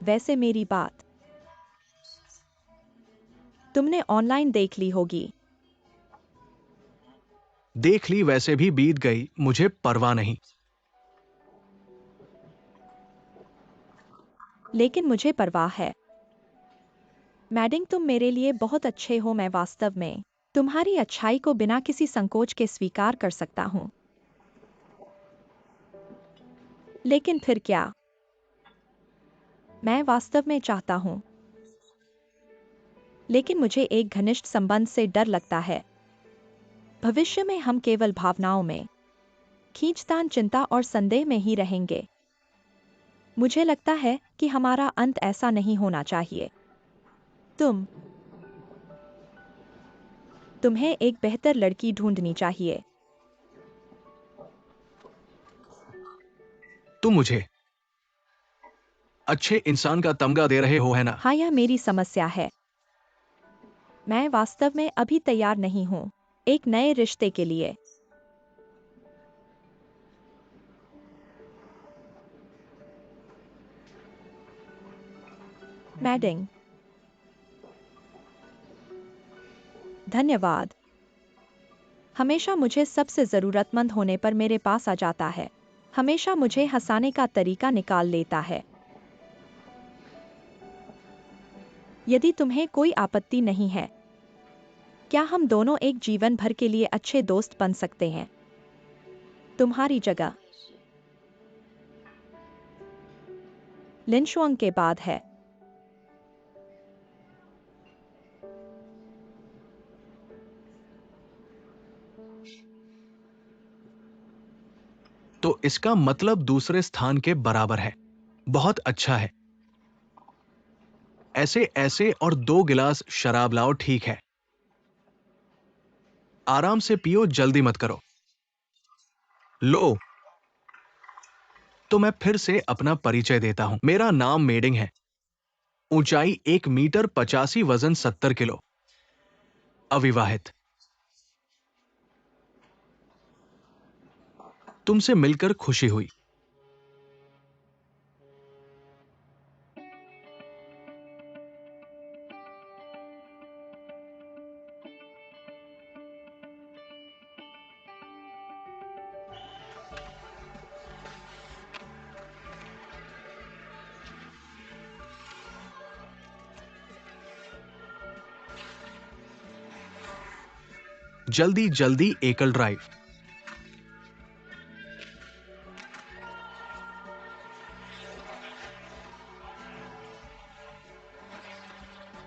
वैसे मेरी बात तुमने ऑनलाइन देख ली होगी। देख ली, वैसे भी बीत गई, मुझे परवाह नहीं। लेकिन मुझे परवाह है। मैडिंग, तुम मेरे लिए बहुत अच्छे हो। मैं वास्तव में तुम्हारी अच्छाई को बिना किसी संकोच के स्वीकार कर सकता हूं। लेकिन फिर क्या? मैं वास्तव में चाहता हूं। लेकिन मुझे एक घनिष्ठ संबंध से डर लगता है। भविष्य में हम केवल भावनाओं में, खींचतान, चिंता और संदेह में ही रहेंगे। मुझे लगता है कि हमारा अंत ऐसा नहीं होना चाहिए। तुम्हें एक बेहतर लड़की ढूंढनी चाहिए। तुम मुझे अच्छे इंसान का तमगा दे रहे हो, है ना? हाँ, यह मेरी समस्या है। मैं वास्तव में अभी तैयार नहीं हूं एक नए रिश्ते के लिए। मैडिंग, धन्यवाद। हमेशा मुझे सबसे जरूरतमंद होने पर मेरे पास आ जाता है। हमेशा मुझे हंसाने का तरीका निकाल लेता है। यदि तुम्हें कोई आपत्ति नहीं है, क्या हम दोनों एक जीवन भर के लिए अच्छे दोस्त बन सकते हैं? तुम्हारी जगह लिनशुआंग के बाद है। तो इसका मतलब दूसरे स्थान के बराबर है। बहुत अच्छा है। ऐसे ऐसे और 2 गिलास शराब लाओ, ठीक है? आराम से पियो, जल्दी मत करो। लो, तो मैं फिर से अपना परिचय देता हूं। मेरा नाम मेडिंग है। ऊंचाई 1 मीटर 85, वजन 70 किलो। अविवाहित। तुमसे मिलकर खुशी हुई। जल्दी जल्दी एकल ड्राइव।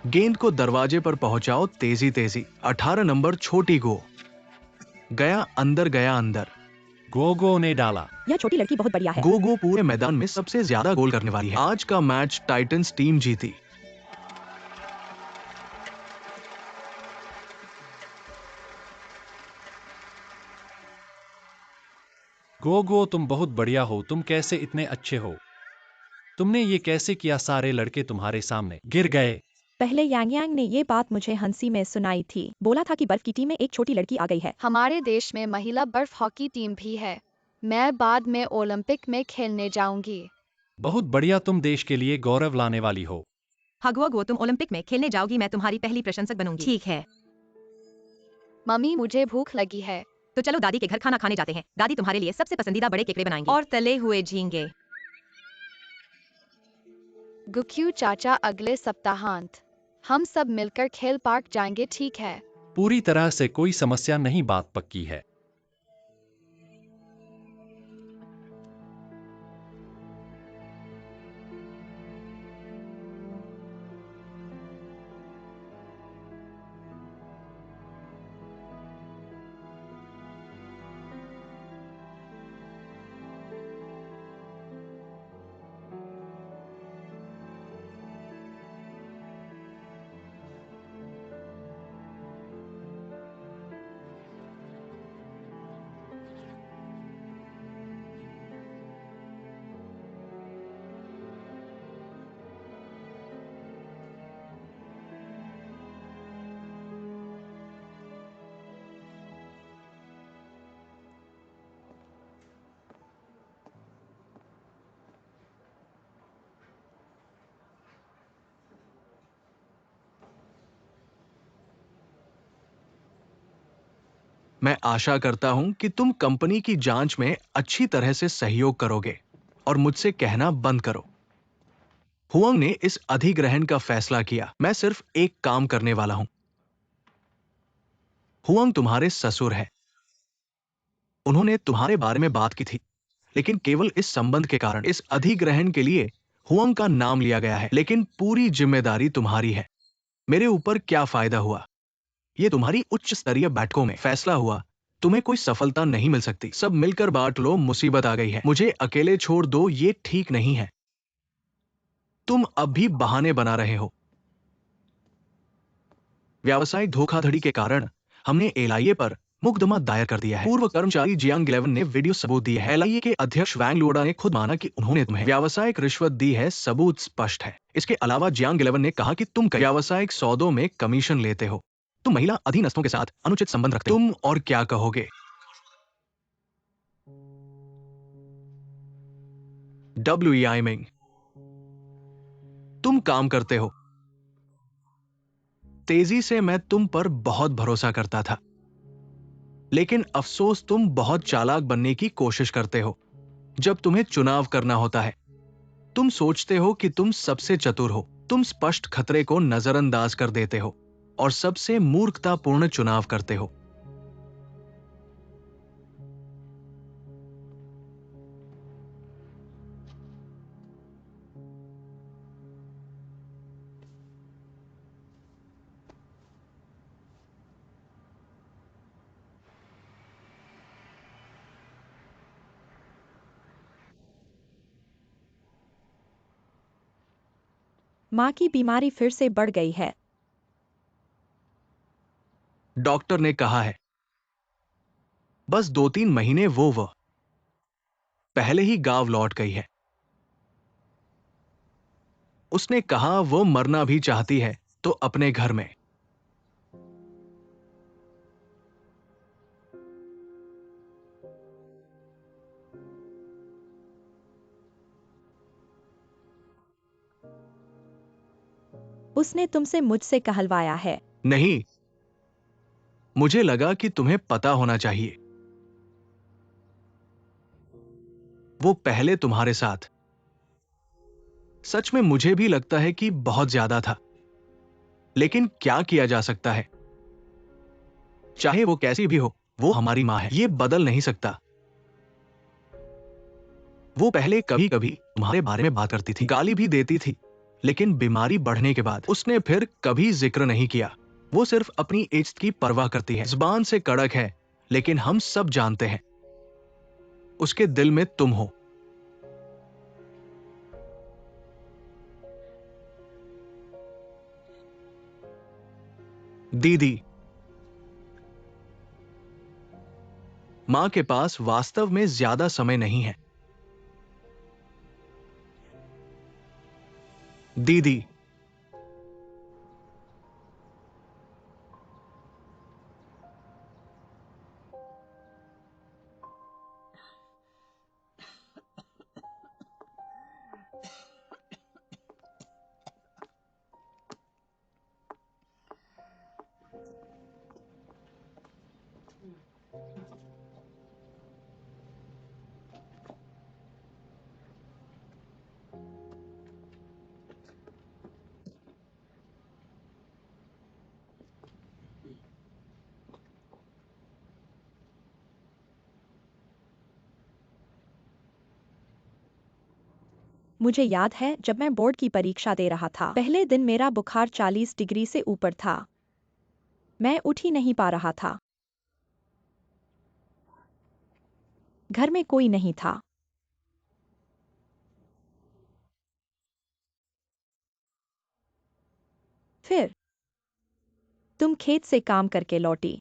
गेंद को दरवाजे पर पहुंचाओ, तेजी तेजी। 18 नंबर, छोटी गो। गया अंदर, गया अंदर। गोगो ने डाला। यह छोटी लड़की बहुत बढ़िया है। गोगो पूरे मैदान में सबसे ज्यादा गोल करने वाली है। आज का मैच टाइटंस टीम जीती। गोगो, तुम बहुत बढ़िया हो। तुम कैसे इतने अच्छे हो? तुमने ये कैसे किया? सारे लड़के तुम्हारे सामने गिर गए। पहले यांग यांग ने ये बात मुझे हंसी में सुनाई थी। बोला था कि बर्फ की टीम में एक छोटी लड़की आ गई है। हमारे देश में महिला बर्फ हॉकी टीम भी है। मैं बाद में ओलंपिक में खेलने जाऊंगी। बहुत बढ़िया, तुम देश के लिए गौरव लाने वाली हो। हगुआ, तुम ओलंपिक में खेलने जाओगी, मैं तुम्हारी पहली प्रशंसक बनूंगी। ठीक है, मम्मी, मुझे भूख लगी है। तो चलो दादी के घर खाना खाने जाते हैं। दादी तुम्हारे लिए सबसे पसंदीदा बड़े केकड़े बनाएंगी और तले हुए झींगे। गुक्यू चाचा, अगले सप्ताहांत हम सब मिलकर खेल पार्क जाएंगे, ठीक है? पूरी तरह से कोई समस्या नहीं, बात पक्की है। मैं आशा करता हूं कि तुम कंपनी की जांच में अच्छी तरह से सहयोग करोगे और मुझसे कहना बंद करो। हुआंग ने इस अधिग्रहण का फैसला किया। मैं सिर्फ एक काम करने वाला हूं। हुआंग तुम्हारे ससुर है। उन्होंने तुम्हारे बारे में बात की थी, लेकिन केवल इस संबंध के कारण इस अधिग्रहण के लिए हुआंग का नाम लिया गया है, लेकिन पूरी जिम्मेदारी तुम्हारी है। मेरे ऊपर क्या फायदा हुआ? ये तुम्हारी उच्च स्तरीय बैठकों में फैसला हुआ। तुम्हें कोई सफलता नहीं मिल सकती। सब मिलकर बांट लो, मुसीबत आ गई है। मुझे अकेले छोड़ दो, ये ठीक नहीं है। तुम अब भी बहाने बना रहे हो। व्यावसायिक धोखाधड़ी के कारण हमने एलआईए पर मुकदमा दायर कर दिया है। पूर्व कर्मचारी जियांग 11 ने वीडियो सबूत दिए हैं। एलआईए के अध्यक्ष वैंग लोडा ने खुद माना कि उन्होंने तुम्हें व्यावसायिक रिश्वत दी है। सबूत स्पष्ट है। इसके अलावा जियांग 11 ने कहा कि तुम व्यावसायिक सौदों में कमीशन लेते हो। तुम महिला अधीनस्थों के साथ अनुचित संबंध रखते हो। तुम और क्या कहोगे? डब्ल्यूई मिंग, तुम काम करते हो तेजी से। मैं तुम पर बहुत भरोसा करता था, लेकिन अफसोस तुम बहुत चालाक बनने की कोशिश करते हो। जब तुम्हें चुनाव करना होता है, तुम सोचते हो कि तुम सबसे चतुर हो। तुम स्पष्ट खतरे को नजरअंदाज कर देते हो और सबसे मूर्खतापूर्ण चुनाव करते हो। माँ की बीमारी फिर से बढ़ गई है। डॉक्टर ने कहा है बस 2-3 महीने वो पहले ही गांव लौट गई है। उसने कहा वो मरना भी चाहती है तो अपने घर में। उसने तुमसे मुझसे कहलवाया है। नहीं, मुझे लगा कि तुम्हें पता होना चाहिए। वो पहले तुम्हारे साथ। सच में मुझे भी लगता है कि बहुत ज्यादा था, लेकिन क्या किया जा सकता है? चाहे वो कैसी भी हो, वो हमारी माँ है। ये बदल नहीं सकता। वो पहले कभी कभी तुम्हारे बारे में बात करती थी, गाली भी देती थी, लेकिन बीमारी बढ़ने के बाद उसने फिर कभी जिक्र नहीं किया। वो सिर्फ अपनी इज्जत की परवाह करती है। जुबान से कड़क है, लेकिन हम सब जानते हैं उसके दिल में तुम हो। दीदी, मां के पास वास्तव में ज्यादा समय नहीं है। दीदी, मुझे याद है जब मैं बोर्ड की परीक्षा दे रहा था। पहले दिन मेरा बुखार 40 डिग्री से ऊपर था। मैं उठ ही नहीं पा रहा था। घर में कोई नहीं था। फिर तुम खेत से काम करके लौटी।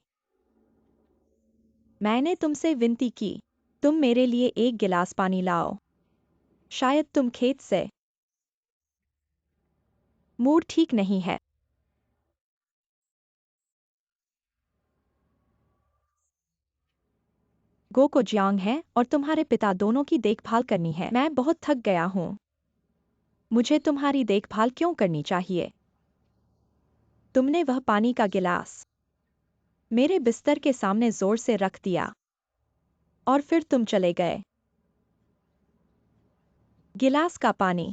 मैंने तुमसे विनती की, तुम मेरे लिए एक गिलास पानी लाओ। शायद तुम खेत से। मूड ठीक नहीं है। गो को जियांग है और तुम्हारे पिता दोनों की देखभाल करनी है। मैं बहुत थक गया हूँ। मुझे तुम्हारी देखभाल क्यों करनी चाहिए? तुमने वह पानी का गिलास मेरे बिस्तर के सामने जोर से रख दिया और फिर तुम चले गए। गिलास का पानी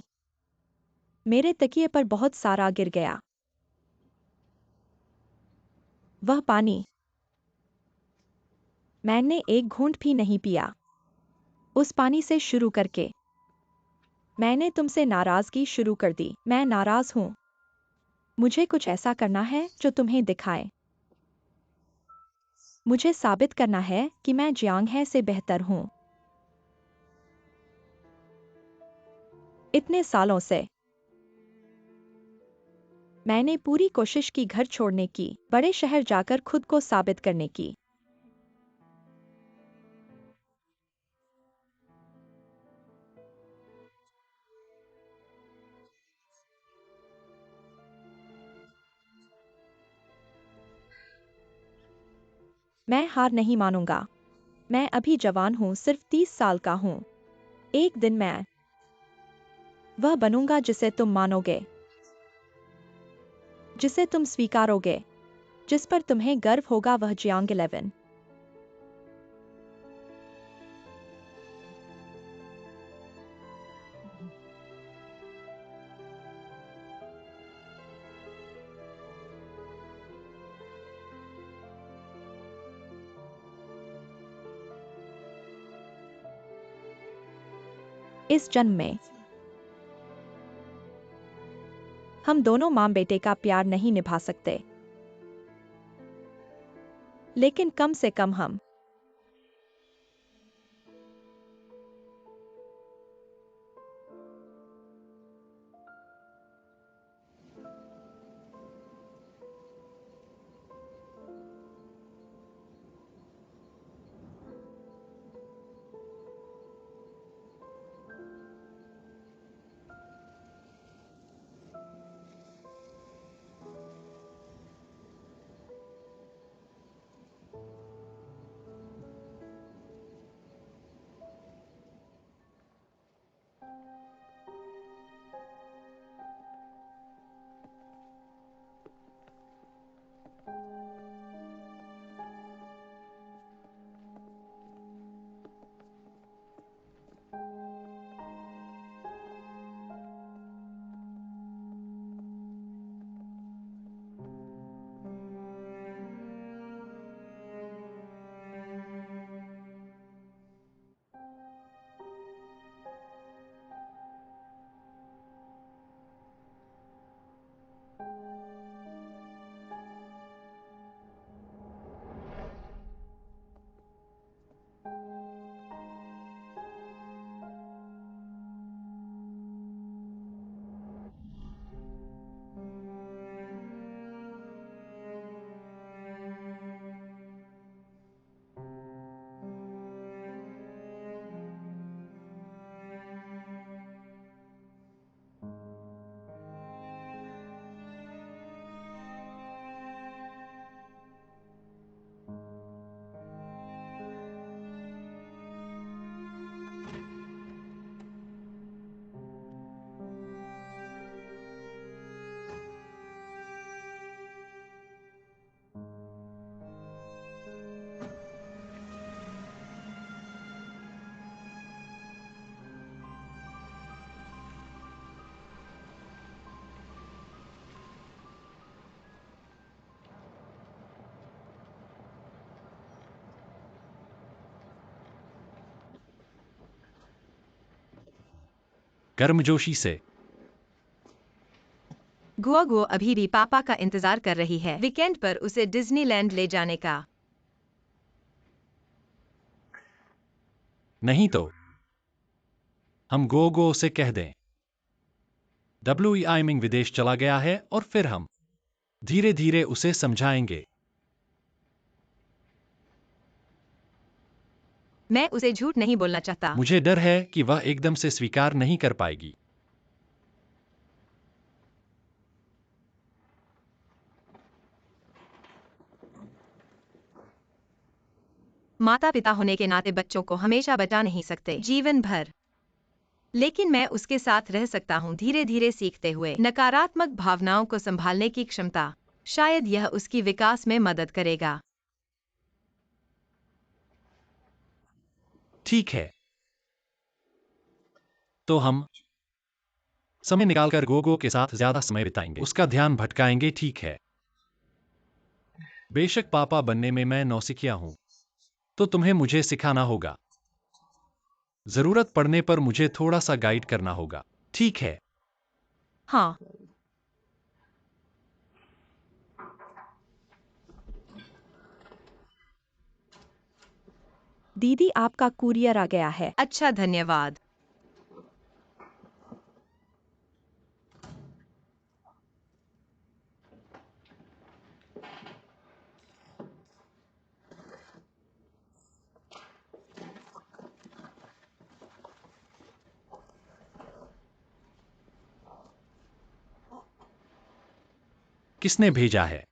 मेरे तकिए पर बहुत सारा गिर गया। वह पानी मैंने एक घूंट भी नहीं पिया। उस पानी से शुरू करके मैंने तुमसे नाराजगी शुरू कर दी। मैं नाराज हूं। मुझे कुछ ऐसा करना है जो तुम्हें दिखाए। मुझे साबित करना है कि मैं जियांग है से बेहतर हूं। इतने सालों से मैंने पूरी कोशिश की घर छोड़ने की, बड़े शहर जाकर खुद को साबित करने की। मैं हार नहीं मानूंगा। मैं अभी जवान हूं, सिर्फ 30 साल का हूं। एक दिन मैं वह बनूंगा जिसे तुम मानोगे, जिसे तुम स्वीकारोगे, जिस पर तुम्हें गर्व होगा। वह जियांग 11। इस जन्म में हम दोनों मां बेटे का प्यार नहीं निभा सकते, लेकिन कम से कम हम गर्मजोशी से गुआ गुआ अभी भी पापा का इंतजार कर रही है वीकेंड पर उसे डिज्नीलैंड ले जाने का। नहीं तो हम गो गो से कह दें डब्ल्यू आइमिंग विदेश चला गया है और फिर हम धीरे धीरे उसे समझाएंगे। मैं उसे झूठ नहीं बोलना चाहता। मुझे डर है कि वह एकदम से स्वीकार नहीं कर पाएगी। माता पिता होने के नाते बच्चों को हमेशा बचा नहीं सकते जीवन भर, लेकिन मैं उसके साथ रह सकता हूँ धीरे धीरे सीखते हुए। नकारात्मक भावनाओं को संभालने की क्षमता, शायद यह उसकी विकास में मदद करेगा। ठीक है, तो हम समय निकालकर गोगो के साथ ज्यादा समय बिताएंगे, उसका ध्यान भटकाएंगे। ठीक है। बेशक पापा बनने में मैं नौसिखिया हूं, तो तुम्हें मुझे सिखाना होगा। जरूरत पड़ने पर मुझे थोड़ा सा गाइड करना होगा। ठीक है। हाँ। दीदी, आपका कुरियर आ गया है। अच्छा, धन्यवाद। किसने भेजा है?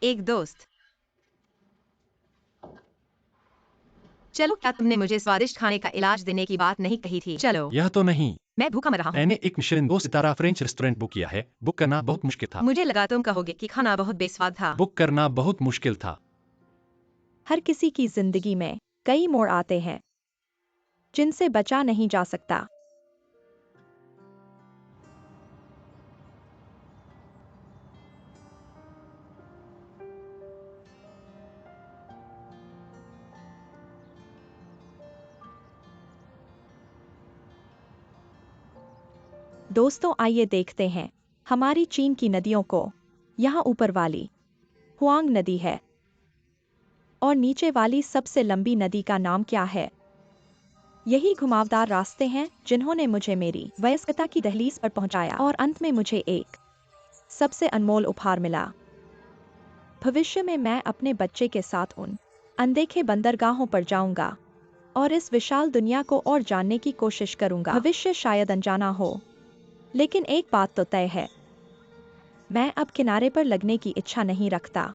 एक दोस्त। चलो, क्या तुमने मुझे स्वादिष्ट खाने का इलाज देने की बात नहीं कही थी? चलो। यह तो नहीं। मैं भूखा मर रहा हूँ। मैंने एक मिशेलिन 2 सितारा फ्रेंच रेस्टोरेंट बुक किया है। बुक करना बहुत मुश्किल था। मुझे लगा तुम कहोगे कि खाना बहुत बेस्वाद था। बुक करना बहुत मुश्किल था। हर किसी की जिंदगी में कई मोड़ आते हैं जिनसे बचा नहीं जा सकता। दोस्तों, आइए देखते हैं हमारी चीन की नदियों को। यहाँ ऊपर वाली हुआंग नदी है, और नीचे वाली सबसे लंबी नदी का नाम क्या है? यही घुमावदार रास्ते हैं जिन्होंने मुझे मेरी वयस्कता की दहलीज पर पहुंचाया, और अंत में मुझे एक सबसे अनमोल उपहार मिला। भविष्य में मैं अपने बच्चे के साथ उन अनदेखे बंदरगाहों पर जाऊंगा और इस विशाल दुनिया को और जानने की कोशिश करूंगा। भविष्य शायद अनजाना हो, लेकिन एक बात तो तय है, मैं अब किनारे पर लगने की इच्छा नहीं रखता।